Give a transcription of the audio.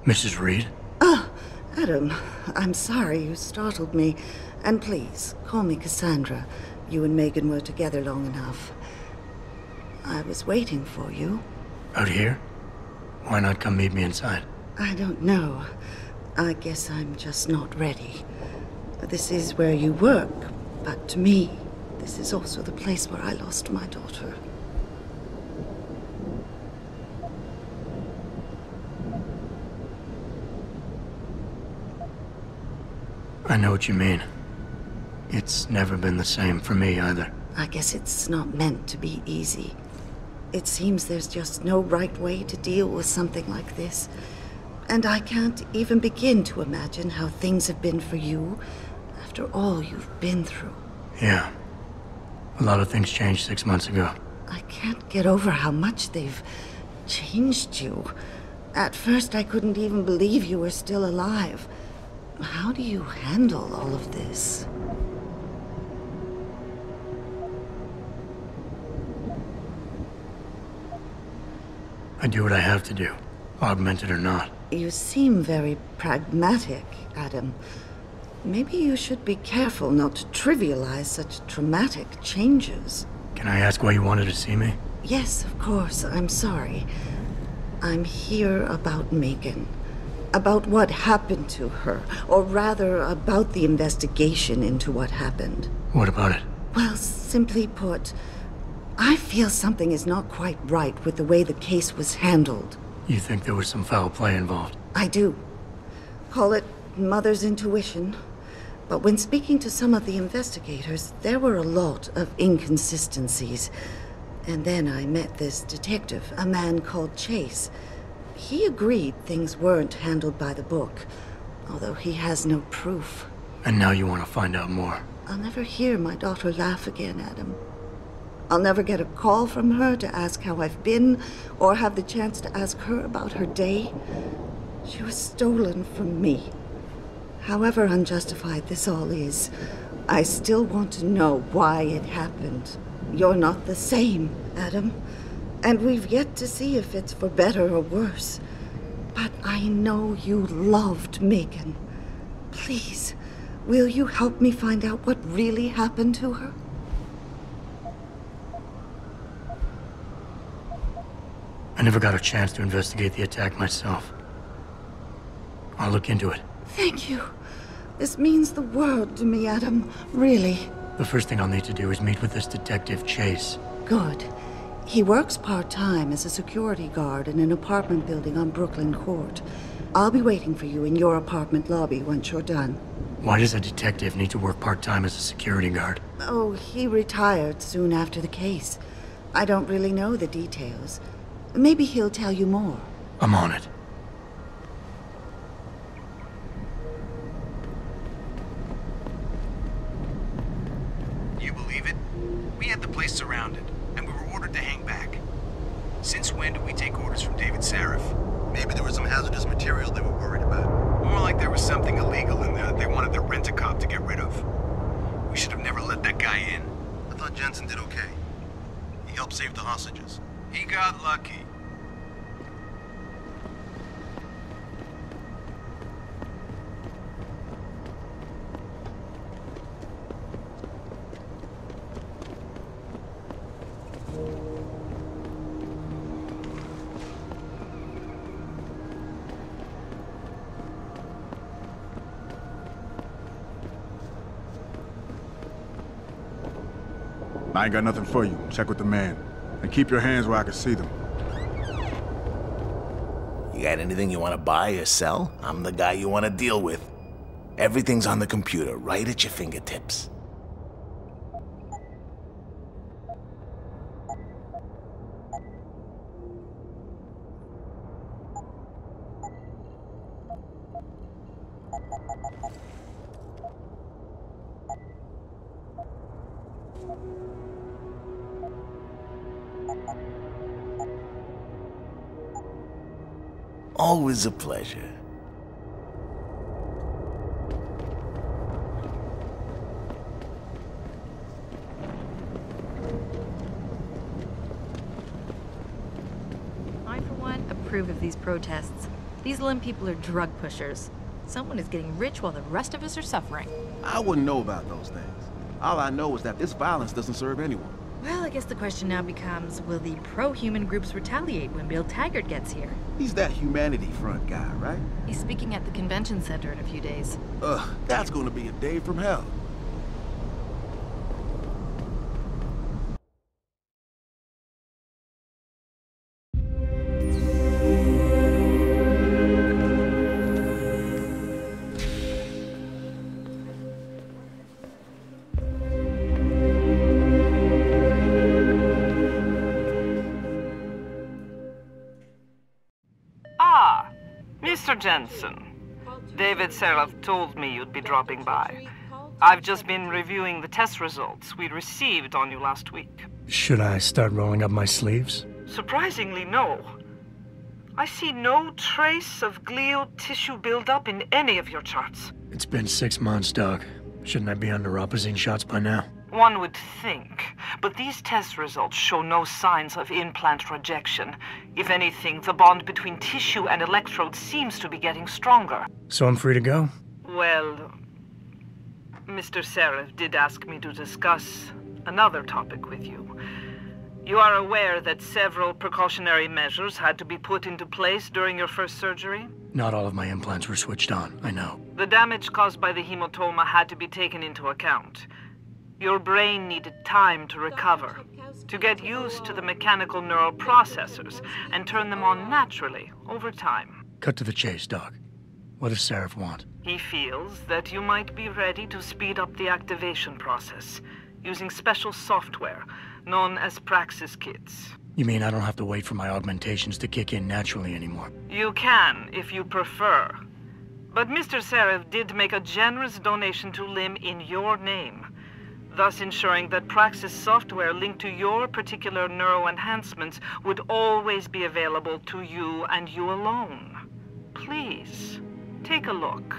Mrs. Reed? Oh, Adam, I'm sorry you startled me. And please, call me Cassandra. You and Megan were together long enough. I was waiting for you. Out here? Why not come meet me inside? I don't know. I guess I'm just not ready. This is where you work, but to me, this is also the place where I lost my daughter. I know what you mean. It's never been the same for me either. I guess it's not meant to be easy. It seems there's just no right way to deal with something like this. And I can't even begin to imagine how things have been for you after all you've been through. Yeah. A lot of things changed 6 months ago. I can't get over how much they've changed you. At first, I couldn't even believe you were still alive. How do you handle all of this? I do what I have to do, augmented or not. You seem very pragmatic, Adam. Maybe you should be careful not to trivialize such traumatic changes. Can I ask why you wanted to see me? Yes, of course. I'm sorry. I'm here about Megan. About what happened to her. Or rather, about the investigation into what happened. What about it? Well, simply put, I feel something is not quite right with the way the case was handled. You think there was some foul play involved? I do. Call it mother's intuition. But when speaking to some of the investigators, there were a lot of inconsistencies. And then I met this detective, a man called Chase. He agreed things weren't handled by the book, although he has no proof. And now you want to find out more? I'll never hear my daughter laugh again, Adam. I'll never get a call from her to ask how I've been, or have the chance to ask her about her day. She was stolen from me. However unjustified this all is, I still want to know why it happened. You're not the same, Adam. And we've yet to see if it's for better or worse. But I know you loved Megan. Please, will you help me find out what really happened to her? I never got a chance to investigate the attack myself. I'll look into it. Thank you. This means the world to me, Adam. Really. The first thing I'll need to do is meet with this detective, Chase. Good. He works part-time as a security guard in an apartment building on Brooklyn Court. I'll be waiting for you in your apartment lobby once you're done. Why does a detective need to work part-time as a security guard? Oh, he retired soon after the case. I don't really know the details. Maybe he'll tell you more. I'm on it. You believe it? We had the place surrounded, and we were ordered to hang back. Since when do we take orders from David Sarif? Maybe there was some hazardous material they were worried about. More like there was something illegal in there that they wanted the rent-a-cop to get rid of. We should have never let that guy in. I thought Jensen did okay. He helped save the hostages. He got lucky. I ain't got nothing for you. Check with the man. And keep your hands where I can see them. You got anything you want to buy or sell? I'm the guy you want to deal with. Everything's on the computer, right at your fingertips. Always a pleasure. I, for one, approve of these protests. These limb people are drug pushers. Someone is getting rich while the rest of us are suffering. I wouldn't know about those things. All I know is that this violence doesn't serve anyone. Well, I guess the question now becomes, will the pro-human groups retaliate when Bill Taggart gets here? He's that Humanity Front guy, right? He's speaking at the convention center in a few days. Ugh, that's gonna be a day from hell. Mr. Jensen, David Seraph told me you'd be dropping by. I've just been reviewing the test results we received on you last week. Should I start rolling up my sleeves? Surprisingly, no. I see no trace of glial tissue buildup in any of your charts. It's been 6 months, Doc. Shouldn't I be under Opposine shots by now? One would think, but these test results show no signs of implant rejection. If anything, the bond between tissue and electrodes seems to be getting stronger. So I'm free to go? Well, Mr. Seraph did ask me to discuss another topic with you. You are aware that several precautionary measures had to be put into place during your first surgery? Not all of my implants were switched on, I know. The damage caused by the hematoma had to be taken into account. Your brain needed time to recover, to get used to the mechanical neural processors and turn them on naturally over time. Cut to the chase, Doc. What does Seraph want? He feels that you might be ready to speed up the activation process using special software known as Praxis kits. You mean I don't have to wait for my augmentations to kick in naturally anymore? You can, if you prefer. But Mr. Seraph did make a generous donation to LIM in your name, thus ensuring that Praxis software linked to your particular neuroenhancements would always be available to you and you alone. Please, take a look.